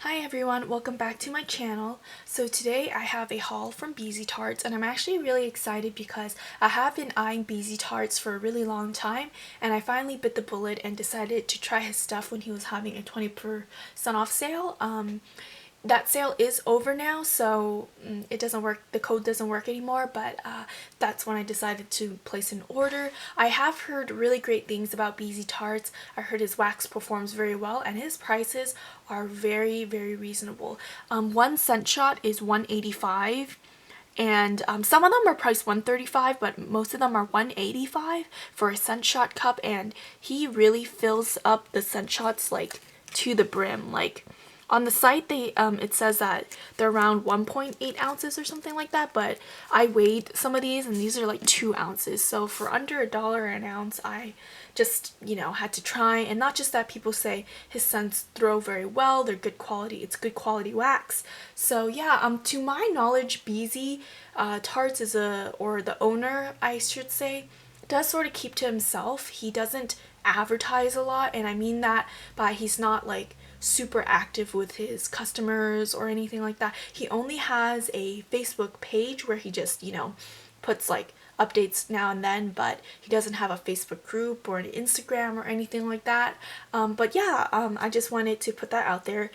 Hi everyone, welcome back to my channel. So today I have a haul from Beezy Tarts and I'm actually really excited because I have been eyeing Beezy Tarts for a really long time and I finally bit the bullet and decided to try his stuff when he was having a 20% off sale. That sale is over now, so it doesn't work, the code doesn't work anymore, but that's when I decided to place an order. I have heard really great things about Beezy Tarts. I heard his wax performs very well and his prices are very reasonable. One scent shot is $1.85 and some of them are priced $1.35, but most of them are $1.85 for a scent shot cup, and he really fills up the scent shots like to the brim. Like on the site, it says that they're around 1.8 ounces or something like that, but I weighed some of these and these are like 2 ounces. So for under $1 an ounce, I just, had to try. And not just that, people say his scents throw very well, they're good quality, it's good quality wax. So yeah, to my knowledge, Beezy Tarts or the owner, I should say, does sort of keep to himself. He doesn't advertise a lot, and I mean that by he's not like super active with his customers or anything like that. He only has a Facebook page where he just, puts like updates now and then, but he doesn't have a Facebook group or an Instagram or anything like that. But yeah, I just wanted to put that out there.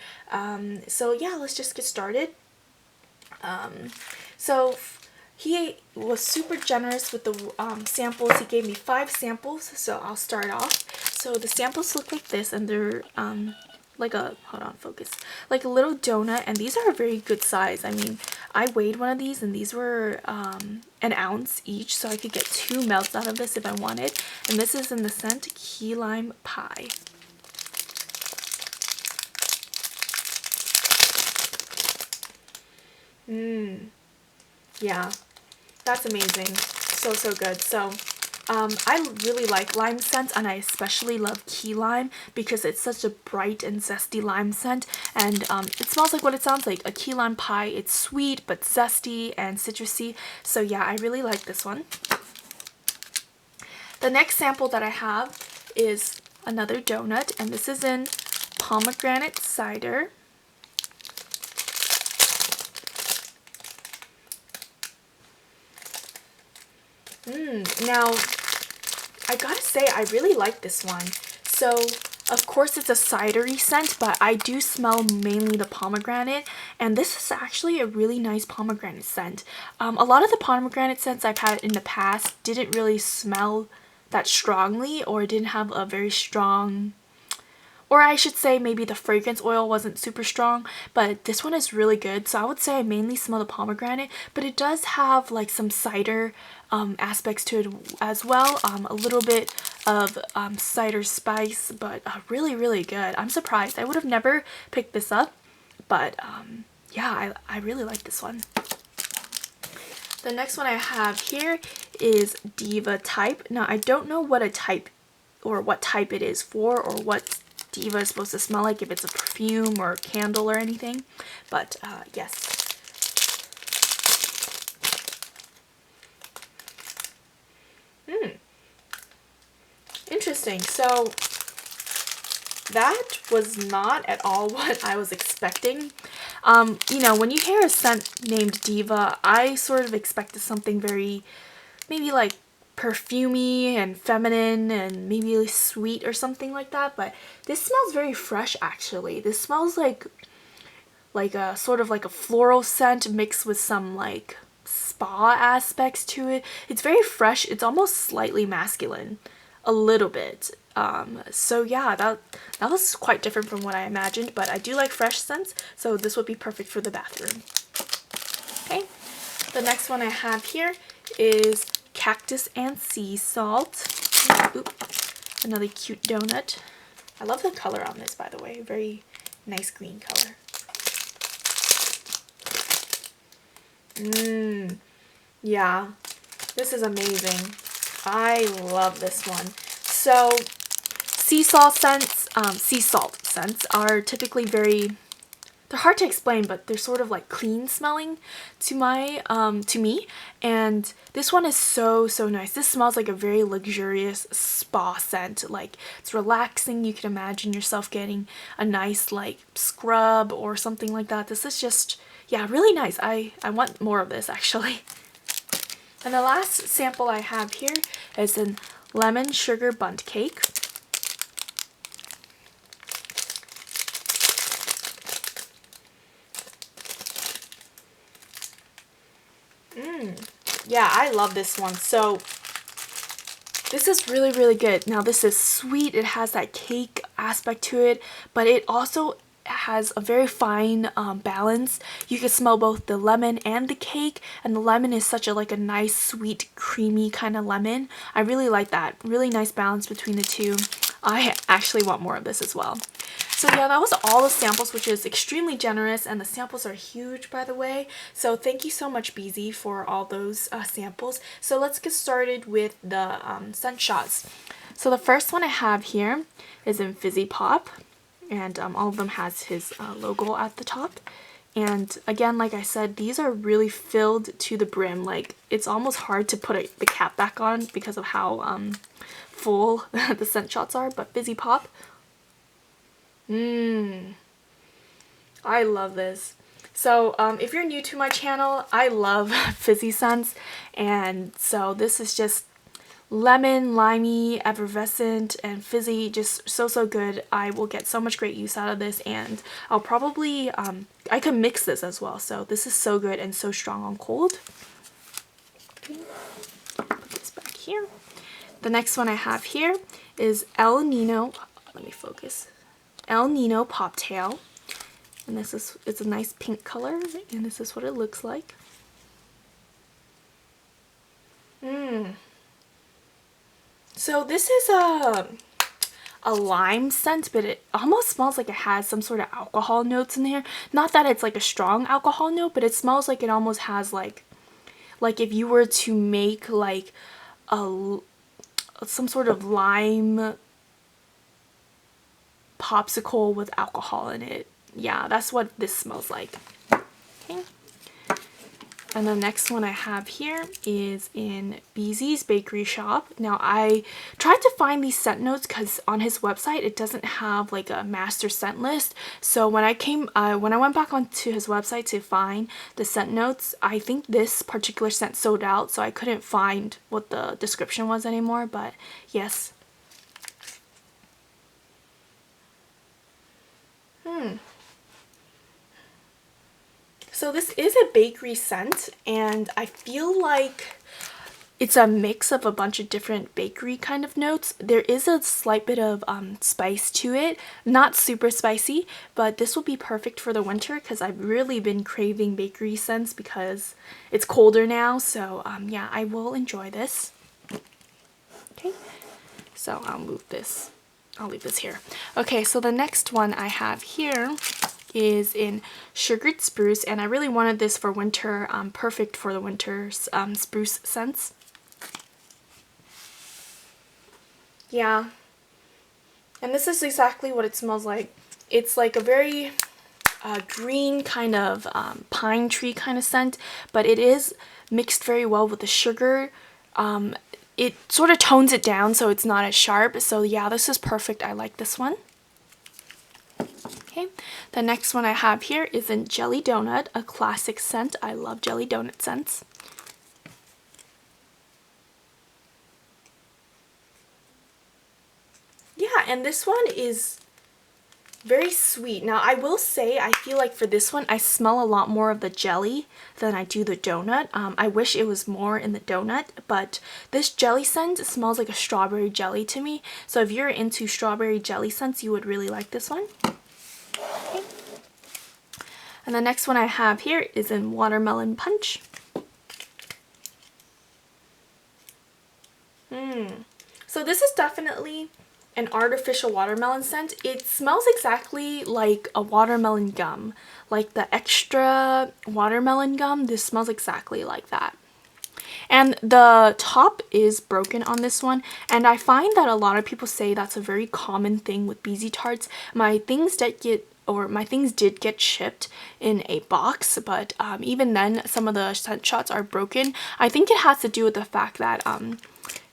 So yeah, let's just get started. So he was super generous with the samples. He gave me 5 samples, so I'll start off. So the samples look like this, and they're like a, hold on, focus, like a little donut, and these are a very good size. I mean, I weighed one of these and these were an ounce each, so I could get 2 melts out of this if I wanted. And this is in the scent Key Lime Pie. Yeah, that's amazing. So good. So I really like lime scents, and I especially love key lime because it's such a bright and zesty lime scent, and it smells like what it sounds like, a key lime pie. It's sweet but zesty and citrusy, so yeah, I really like this one. The next sample that I have is another donut, and this is in pomegranate cider. Now, I gotta say, I really like this one. So, of course it's a cidery scent, but I do smell mainly the pomegranate, and this is actually a really nice pomegranate scent. A lot of the pomegranate scents I've had in the past didn't really smell that strongly, or didn't have a very strong, or I should say maybe the fragrance oil wasn't super strong, but this one is really good. So I would say I mainly smell the pomegranate, but it does have like some cider aspects to it as well. A little bit of cider spice, but really good. I'm surprised. I would have never picked this up, but yeah, I really like this one. The next one I have here is Diva Type. Now, I don't know what a type or what type it is for, or what Diva is supposed to smell like, if it's a perfume or a candle or anything, but yes. Interesting. So that was not at all what I was expecting. When you hear a scent named Diva, I sort of expected something very, maybe like perfumey and feminine and maybe sweet or something like that, but this smells very fresh actually. This smells like a sort of like a floral scent mixed with some like spa aspects to it. It's very fresh. It's almost slightly masculine, a little bit. So yeah, that was quite different from what I imagined, but I do like fresh scents, so this would be perfect for the bathroom. Okay, the next one I have here is Cactus and Sea Salt. Oop, another cute donut. I love the color on this, by the way. Very nice green color. Yeah, this is amazing. I love this one. So, sea salt scents are typically very they're hard to explain, but they're sort of like clean smelling to me. And this one is so nice. This smells like a very luxurious spa scent. Like, it's relaxing. You can imagine yourself getting a nice like scrub or something like that. This is just, yeah, really nice. I want more of this actually. And the last sample I have here is an lemon sugar bundt cake. Yeah, I love this one. So this is really good. Now this is sweet. It has that cake aspect to it, but it also has a very fine balance. You can smell both the lemon and the cake, and the lemon is such a like a nice sweet creamy kind of lemon. I really like that. Really nice balance between the two. I actually want more of this as well. So yeah, that was all the samples, which is extremely generous, and the samples are huge, by the way. So thank you so much, Beezy, for all those samples. So let's get started with the scent shots. So the first one I have here is in Fizzy Pop, and all of them has his logo at the top. And again, like I said, these are really filled to the brim. Like, it's almost hard to put the cap back on because of how full the scent shots are. But Fizzy Pop, I love this. So if you're new to my channel, I love fizzy scents, and so this is just lemon, limey, effervescent, and fizzy, just so good. I will get so much great use out of this, and I'll probably I could mix this as well. So this is so good and so strong on cold. Okay. Put this back here. The next one I have here is El Nino. Let me focus. El Nino Pop Tail, and it's a nice pink color, and this is what it looks like. So this is a lime scent, but it almost smells like it has some sort of alcohol notes in there. Not that it's like a strong alcohol note, but it smells like it almost has like if you were to make like some sort of lime popsicle with alcohol in it. Yeah, that's what this smells like. Okay. And the next one I have here is in Beezy's Bakery Shop. Now, I tried to find these scent notes because on his website it doesn't have like a master scent list. So when I went back onto his website to find the scent notes, I think this particular scent sold out, so I couldn't find what the description was anymore. But yes. So this is a bakery scent, and I feel like it's a mix of a bunch of different bakery kind of notes. There is a slight bit of spice to it, not super spicy, but this will be perfect for the winter because I've really been craving bakery scents because it's colder now. So yeah, I will enjoy this. Okay, so I'll move this. I'll leave this here. Okay, so the next one I have here is in Sugared Spruce, and I really wanted this for winter, perfect for the winter spruce scents. Yeah, and this is exactly what it smells like. It's like a very green kind of pine tree kind of scent, but it is mixed very well with the sugar. It sort of tones it down so it's not as sharp. So yeah, this is perfect. I like this one. Okay, the next one I have here is in Jelly Donut, a classic scent. I love jelly donut scents. Yeah, and this one is very sweet. Now, I will say, I feel like for this one, I smell a lot more of the jelly than I do the donut. I wish it was more in the donut, but this jelly scent smells like a strawberry jelly to me. So if you're into strawberry jelly scents, you would really like this one. Okay. And the next one I have here is in Watermelon Punch. So this is definitely an artificial watermelon scent. It smells exactly like a watermelon gum. Like the extra watermelon gum, this smells exactly like that. And the top is broken on this one, and I find that a lot of people say that's a very common thing with Beezy Tarts. My things that get or my things did get shipped in a box, but even then some of the scent shots are broken. I think it has to do with the fact that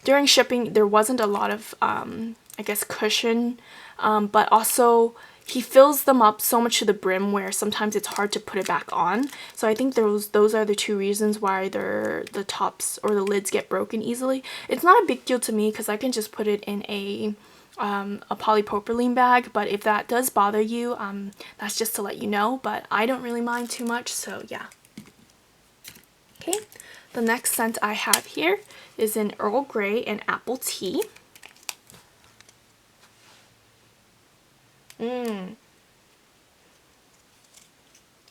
during shipping there wasn't a lot of I guess cushion, but also he fills them up so much to the brim where sometimes it's hard to put it back on. So I think those are the two reasons why the tops or the lids get broken easily. It's not a big deal to me because I can just put it in a polypropylene bag, but if that does bother you, that's just to let you know, but I don't really mind too much, so yeah. Okay, the next scent I have here is an Earl Grey and apple tea.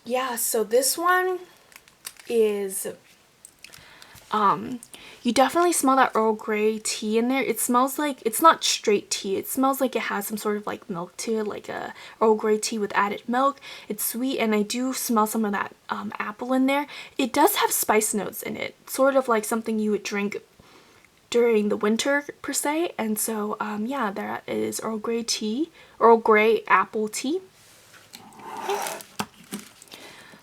Yeah, so this one is, you definitely smell that Earl Grey tea in there. It smells like, it's not straight tea. It smells like it has some sort of like milk to it, like a Earl Grey tea with added milk. It's sweet, and I do smell some of that apple in there. It does have spice notes in it, sort of like something you would drink during the winter per se. And so yeah, that is Earl Grey tea, Earl Grey apple tea. Okay.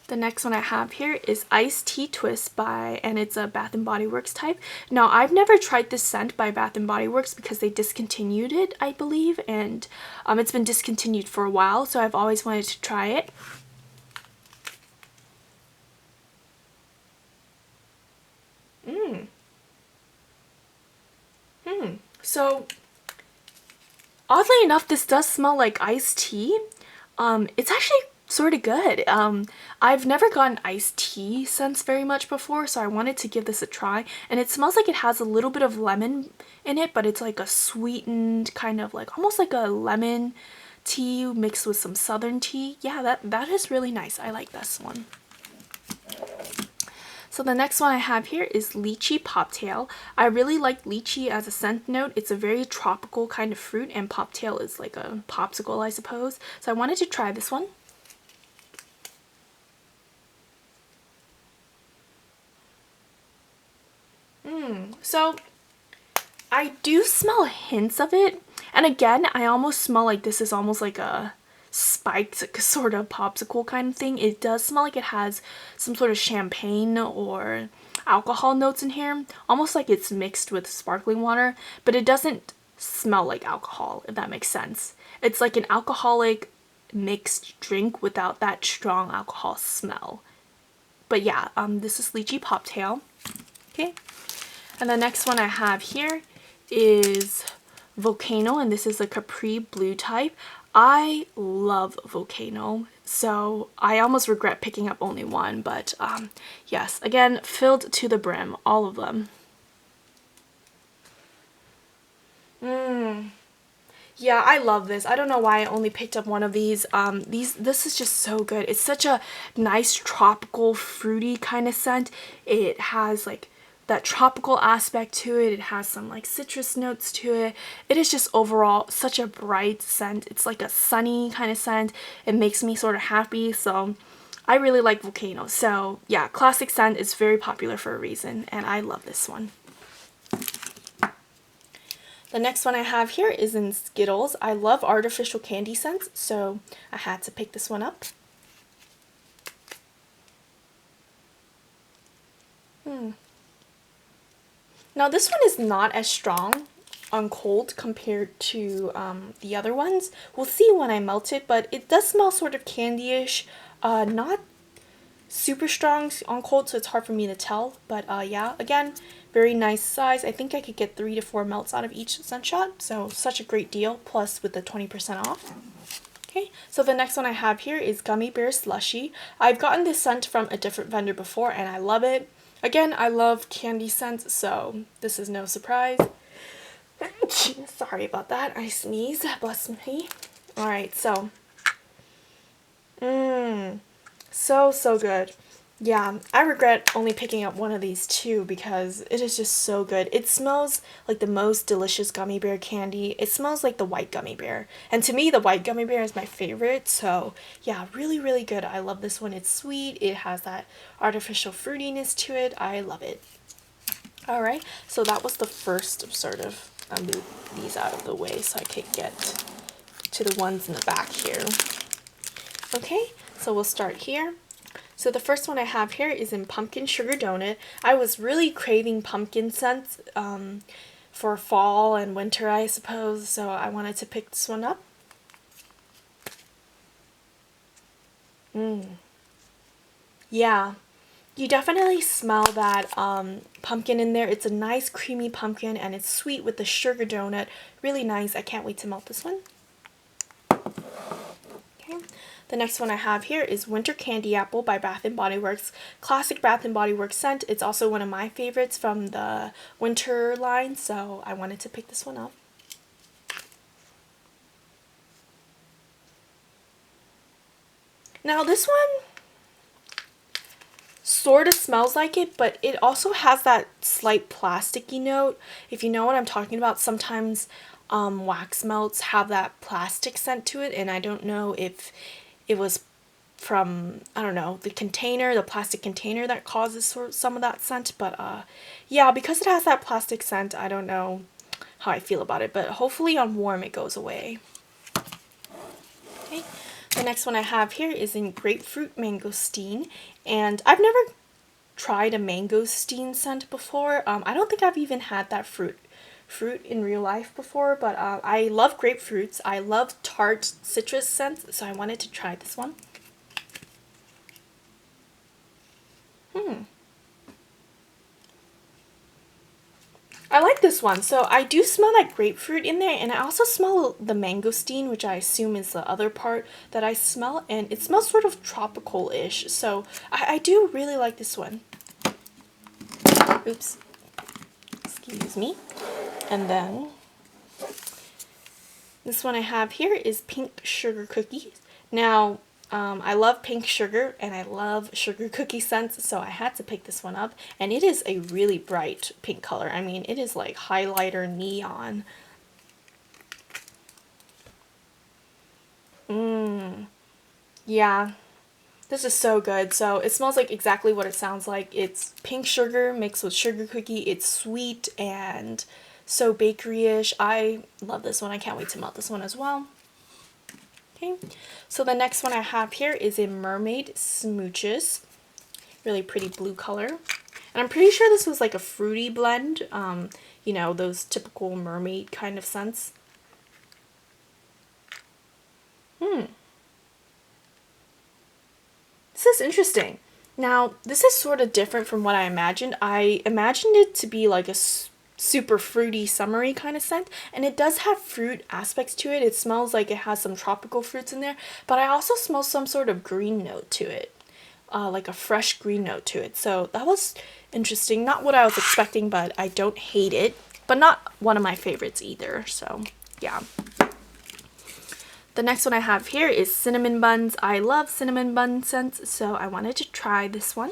The next one I have here is Iced Tea Twist and it's a Bath & Body Works type. Now, I've never tried this scent by Bath & Body Works because they discontinued it, I believe, and it's been discontinued for a while, so I've always wanted to try it. So, oddly enough, this does smell like iced tea. It's actually sort of good. I've never gotten iced tea scents very much before, so I wanted to give this a try, and it smells like it has a little bit of lemon in it, but it's like a sweetened kind of like almost like a lemon tea mixed with some southern tea. Yeah, that is really nice. I like this one. So the next one I have here is Lychee Pop Tail. I really like lychee as a scent note. It's a very tropical kind of fruit, and Pop Tail is like a popsicle, I suppose. So I wanted to try this one. So I do smell hints of it, and again, I almost smell like this is almost like a spiked sort of popsicle kind of thing. It does smell like it has some sort of champagne or alcohol notes in here, almost like it's mixed with sparkling water, but it doesn't smell like alcohol, if that makes sense. It's like an alcoholic mixed drink without that strong alcohol smell. But yeah, this is Lychee Pop Tail. Okay. And the next one I have here is Volcano, and this is a Capri Blue type. I love Volcano, so I almost regret picking up only one, but yes, again, filled to the brim, all of them. Yeah, I love this. I don't know why I only picked up one of these. This is just so good. It's such a nice tropical fruity kind of scent. It has like that tropical aspect to it. It has some like citrus notes to it. It is just overall such a bright scent. It's like a sunny kind of scent. It makes me sort of happy, so I really like Volcano. So yeah, classic scent is very popular for a reason, and I love this one. The next one I have here is in Skittles. I love artificial candy scents, so I had to pick this one up. Now this one is not as strong on cold compared to the other ones. We'll see when I melt it, but it does smell sort of candy-ish. Not super strong on cold, so it's hard for me to tell. But yeah, again, very nice size. I think I could get 3 to 4 melts out of each scent shot, so such a great deal, plus with the 20% off. Okay, so the next one I have here is Gummy Bear Slushy. I've gotten this scent from a different vendor before, and I love it. Again, I love candy scents, so this is no surprise. Sorry about that. I sneezed. Bless me. Alright, so. So good. Yeah, I regret only picking up one of these too because it is just so good. It smells like the most delicious gummy bear candy. It smells like the white gummy bear. And to me, the white gummy bear is my favorite. So yeah, really, really good. I love this one. It's sweet. It has that artificial fruitiness to it. I love it. Alright, so that was the first sort of, I'll move these out of the way so I could get to the ones in the back here. Okay, so we'll start here. So the first one I have here is in Pumpkin Sugar Donut. I was really craving pumpkin scents for fall and winter, I suppose, so I wanted to pick this one up. Yeah, you definitely smell that pumpkin in there. It's a nice creamy pumpkin and it's sweet with the sugar donut. Really nice. I can't wait to melt this one. Okay. The next one I have here is Winter Candy Apple by Bath & Body Works. Classic Bath & Body Works scent. It's also one of my favorites from the winter line, so I wanted to pick this one up. Now this one sort of smells like it, but it also has that slight plasticky note. If you know what I'm talking about, sometimes wax melts have that plastic scent to it, and I don't know if it was from, I don't know, the container, the plastic container that causes some of that scent, but yeah, because it has that plastic scent, I don't know how I feel about it, but hopefully on warm it goes away. Okay. The next one I have here is in Grapefruit Mangosteen, and I've never tried a mangosteen scent before. I don't think I've even had that fruit in real life before, but I love grapefruits. I love tart citrus scents, so I wanted to try this one. I like this one. So I do smell that grapefruit in there, and I also smell the mangosteen, which I assume is the other part that I smell, and it smells sort of tropical-ish. So I do really like this one. Oops. Excuse me. And then this one I have here is Pink Sugar Cookies. Now, I love pink sugar and I love sugar cookie scents, so I had to pick this one up. And it is a really bright pink color. I mean, it is like highlighter neon. Yeah. This is so good. So it smells like exactly what it sounds like. It's pink sugar mixed with sugar cookie. It's sweet and so bakery-ish. I love this one. I can't wait to melt this one as well. Okay, so the next one I have here is a Mermaid Smooches. Really pretty blue color. And I'm pretty sure this was like a fruity blend. You know, those typical mermaid kind of scents. This is interesting. Now, this is sort of different from what I imagined. I imagined it to be like a super fruity, summery kind of scent, and it does have fruit aspects to it. It smells like it has some tropical fruits in there, but I also smell some sort of green note to it, like a fresh green note to it. So that was interesting. Not what I was expecting, but I don't hate it, but not one of my favorites either. So yeah. The next one I have here is cinnamon buns. I love cinnamon bun scents, so I wanted to try this one.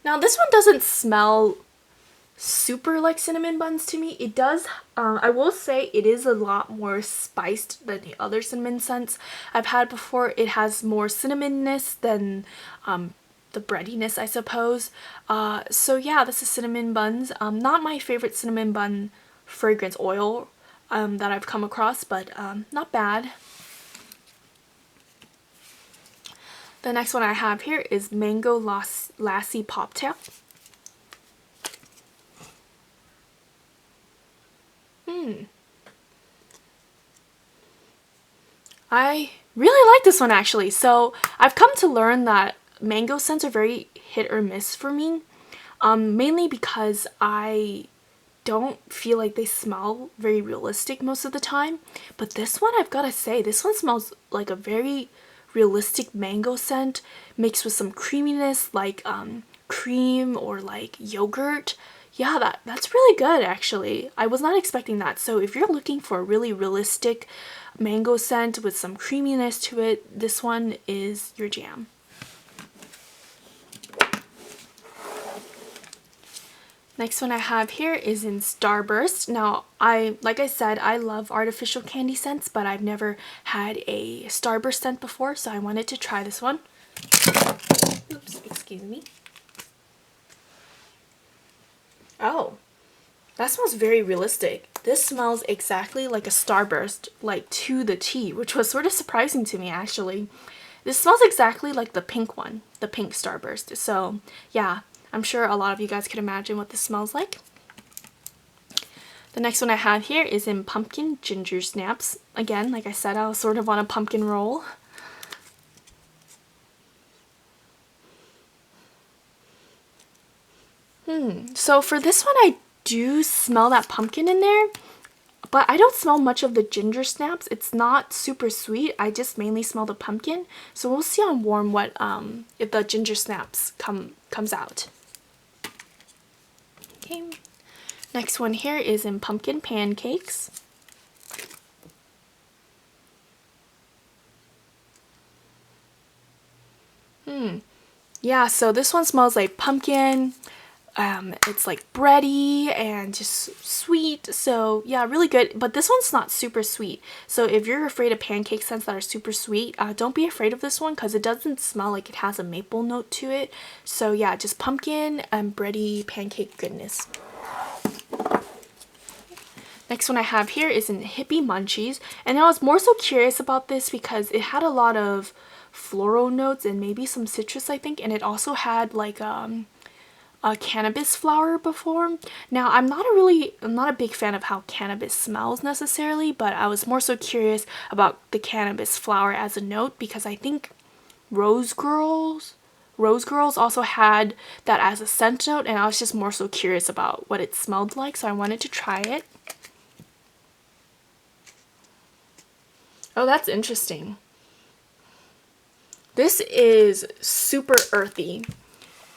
Now this one doesn't smell super like cinnamon buns to me. It does, I will say it is a lot more spiced than the other cinnamon scents I've had before. It has more cinnamonness than the breadiness, I suppose. So yeah, this is cinnamon buns. Not my favorite cinnamon bun fragrance oil that I've come across, but not bad. The next one I have here is Mango Lychee Pop Tail. I really like this one actually. So I've come to learn that mango scents are very hit or miss for me. Mainly because I don't feel like they smell very realistic most of the time. But this one, I've got to say, this one smells like a very realistic mango scent mixed with some creaminess like cream or like yogurt. Yeah, that's really good actually. I was not expecting that. So if you're looking for a really realistic mango scent with some creaminess to it, this one is your jam. Next one I have here is in Starburst. Now, like I said, I love artificial candy scents, but I've never had a Starburst scent before, so I wanted to try this one. Oops, excuse me. Oh, that smells very realistic. This smells exactly like a Starburst, like to the T, which was sort of surprising to me actually. This smells exactly like the pink one, the pink Starburst. So yeah, I'm sure a lot of you guys could imagine what this smells like. The next one I have here is in pumpkin ginger snaps. Again, like I said, I was sort of on a pumpkin roll. So for this one, I do smell that pumpkin in there, but I don't smell much of the ginger snaps. It's not super sweet. I just mainly smell the pumpkin. So we'll see on warm what if the ginger snaps comes out. Okay. Next one here is in pumpkin pancakes. Yeah, so this one smells like pumpkin. It's like bready and just sweet, so yeah, really good. But this one's not super sweet, so if you're afraid of pancake scents that are super sweet, don't be afraid of this one because it doesn't smell like it has a maple note to it. So yeah, just pumpkin and bready pancake goodness. Next one I have here is in Hippie Munchies, and I was more so curious about this because it had a lot of floral notes and maybe some citrus, I think, and it also had like a cannabis flower before. Now I'm not a big fan of how cannabis smells necessarily, but I was more so curious about the cannabis flower as a note because I think Rose Girls also had that as a scent note, and I was just more so curious about what it smelled like, so I wanted to try it. Oh, that's interesting. This is super earthy.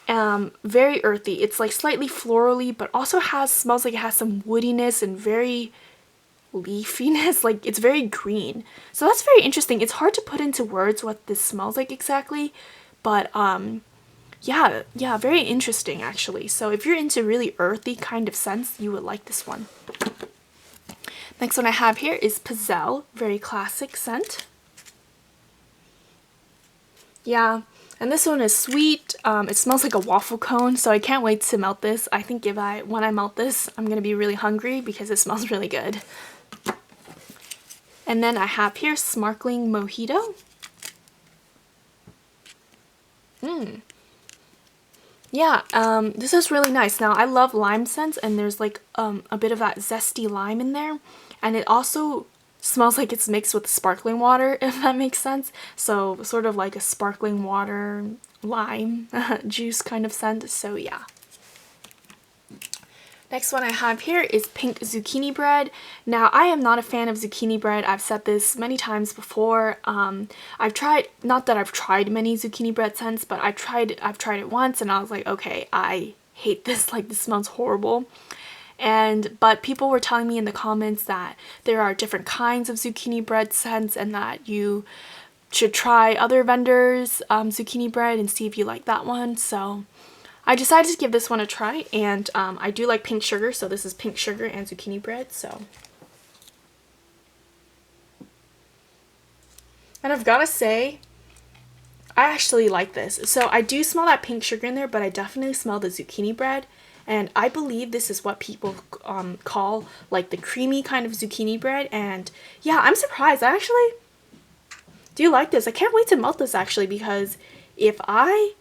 Very earthy. It's like slightly florally, but also smells like it has some woodiness and very leafiness. Like it's very green. So that's very interesting. It's hard to put into words what this smells like exactly, but yeah, very interesting actually. So if you're into really earthy kind of scents, you would like this one. Next one I have here is Pizzelle, very classic scent. Yeah, and this one is sweet. It smells like a waffle cone, so I can't wait to melt this. I think when I melt this, I'm gonna be really hungry because it smells really good. And then I have here Sparkling Mojito. Yeah, this is really nice. Now, I love lime scents, and there's like a bit of that zesty lime in there, and it also smells like it's mixed with sparkling water, if that makes sense. So sort of like a sparkling water lime juice kind of scent. So yeah. Next one I have here is pink zucchini bread. Now I am not a fan of zucchini bread. I've said this many times before. Not that I've tried many zucchini bread scents, but I've tried it once and I was like, okay, I hate this. Like, this smells horrible. But people were telling me in the comments that there are different kinds of zucchini bread scents and that you should try other vendors' zucchini bread and see if you like that one. So I decided to give this one a try, and I do like pink sugar, so this is pink sugar and zucchini bread. So, and I've gotta say, I actually like this. So I do smell that pink sugar in there, but I definitely smell the zucchini bread. And I believe this is what people call like the creamy kind of zucchini bread. And yeah, I'm surprised. I actually do like this. I can't wait to melt this actually, because if I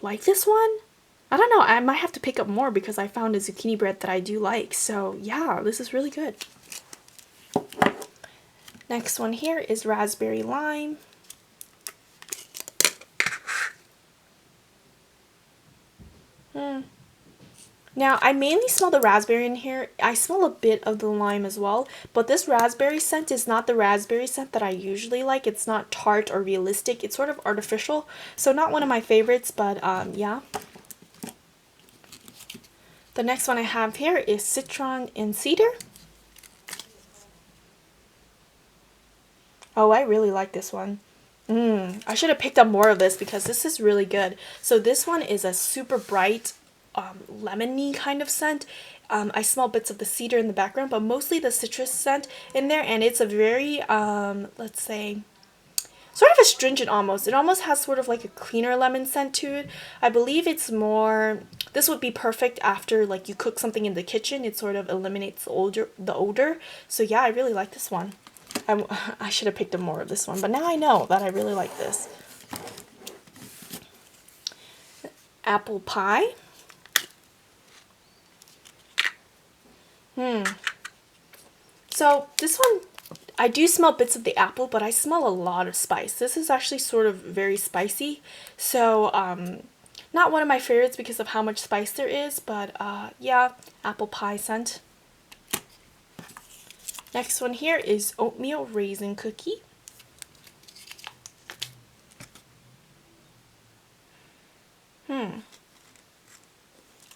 like this one, I don't know, I might have to pick up more because I found a zucchini bread that I do like. So yeah, this is really good. Next one here is raspberry lime. Now, I mainly smell the raspberry in here. I smell a bit of the lime as well, but this raspberry scent is not the raspberry scent that I usually like. It's not tart or realistic. It's sort of artificial, so not one of my favorites, but yeah. The next one I have here is Citron and Cedar. Oh, I really like this one. I should have picked up more of this because this is really good. So this one is a super bright lemony kind of scent. I smell bits of the cedar in the background, but mostly the citrus scent in there, and it's a very let's say sort of astringent almost. It almost has sort of like a cleaner lemon scent to it. I believe it's more, this would be perfect after like you cook something in the kitchen. It sort of eliminates the odor. So yeah, I really like this one. I should have picked up more of this one, but now I know that I really like this. Apple pie. So this one, I do smell bits of the apple, but I smell a lot of spice. This is actually sort of very spicy. So not one of my favorites because of how much spice there is, but yeah, apple pie scent. Next one here is oatmeal raisin cookie.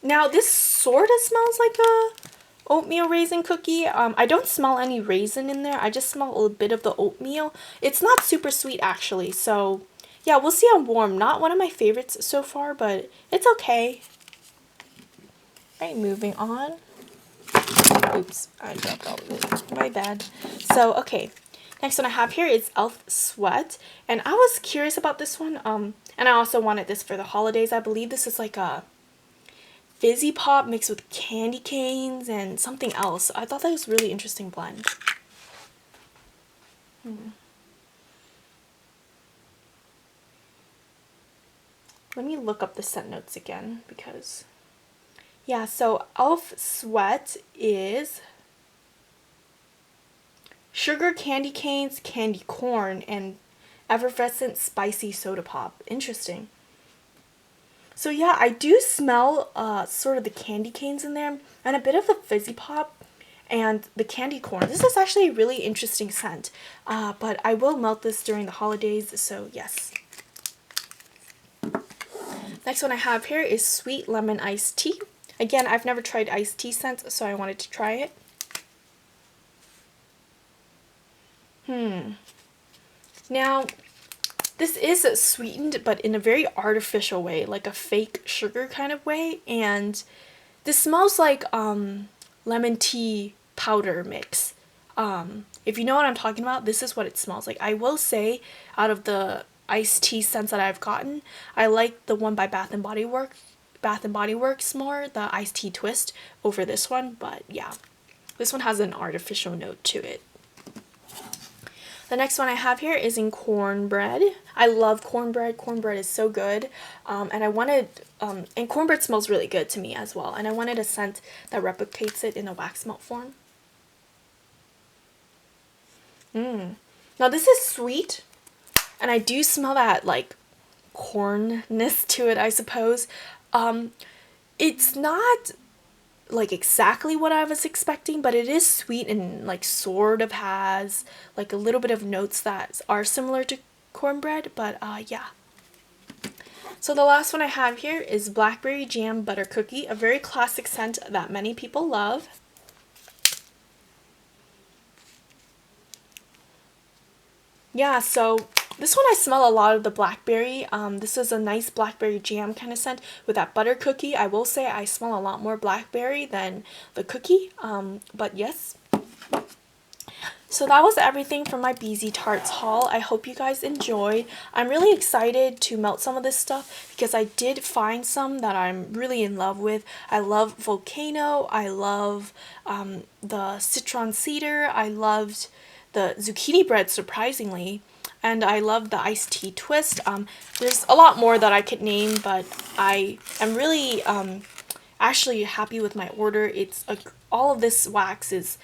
Now this sort of smells like a oatmeal raisin cookie. I don't smell any raisin in there. I just smell a little bit of the oatmeal. It's not super sweet actually, so yeah, we'll see on warm. Not one of my favorites so far, but it's okay. Right, moving on. Oops, I dropped all of it. My bad. So, okay. Next one I have here is Elf Sweat. And I was curious about this one. And I also wanted this for the holidays. I believe this is like a Fizzy Pop mixed with candy canes and something else. I thought that was a really interesting blend. Let me look up the scent notes again because... yeah, so Elf Sweat is sugar candy canes, candy corn, and effervescent spicy soda pop. Interesting. So yeah, I do smell sort of the candy canes in there and a bit of the Fizzy Pop and the candy corn. This is actually a really interesting scent, but I will melt this during the holidays, so yes. Next one I have here is Sweet Lemon Iced Tea. Again, I've never tried iced tea scents, so I wanted to try it. Now, this is sweetened, but in a very artificial way, like a fake sugar kind of way, and this smells like lemon tea powder mix. If you know what I'm talking about, this is what it smells like. I will say, out of the iced tea scents that I've gotten, I like the one by Bath and Body Works more, the iced tea twist, over this one, but yeah, this one has an artificial note to it. The next one I have here is in Cornbread. I love Cornbread. Cornbread is so good, and I wanted, and Cornbread smells really good to me as well, and I wanted a scent that replicates it in a wax melt form. Now this is sweet, and I do smell that like cornness to it, I suppose. It's not like exactly what I was expecting, but it is sweet and like sort of has like a little bit of notes that are similar to Cornbread, but yeah. So the last one I have here is Blackberry Jam Butter Cookie, a very classic scent that many people love. Yeah, so this one I smell a lot of the blackberry. This is a nice blackberry jam kind of scent with that butter cookie. I will say I smell a lot more blackberry than the cookie, but yes. So that was everything from my Beezy Tarts haul. I hope you guys enjoyed. I'm really excited to melt some of this stuff because I did find some that I'm really in love with. I love Volcano. I love the Citron Cedar. I loved the zucchini bread, surprisingly, and I love the iced tea twist. There's a lot more that I could name, but I am really actually happy with my order. It's all of this wax is,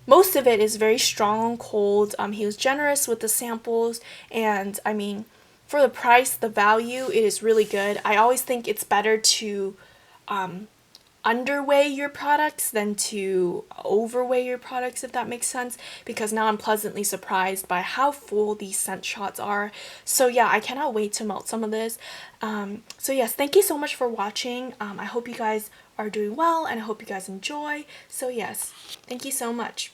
most of it is very strong, cold. He was generous with the samples, and I mean, for the price, the value, it is really good. I always think it's better to underweigh your products than to overweigh your products, if that makes sense, because now I'm pleasantly surprised by how full these scent shots are. So yeah, I cannot wait to melt some of this. So yes, thank you so much for watching. I hope you guys are doing well, and I hope you guys enjoy. So yes, thank you so much.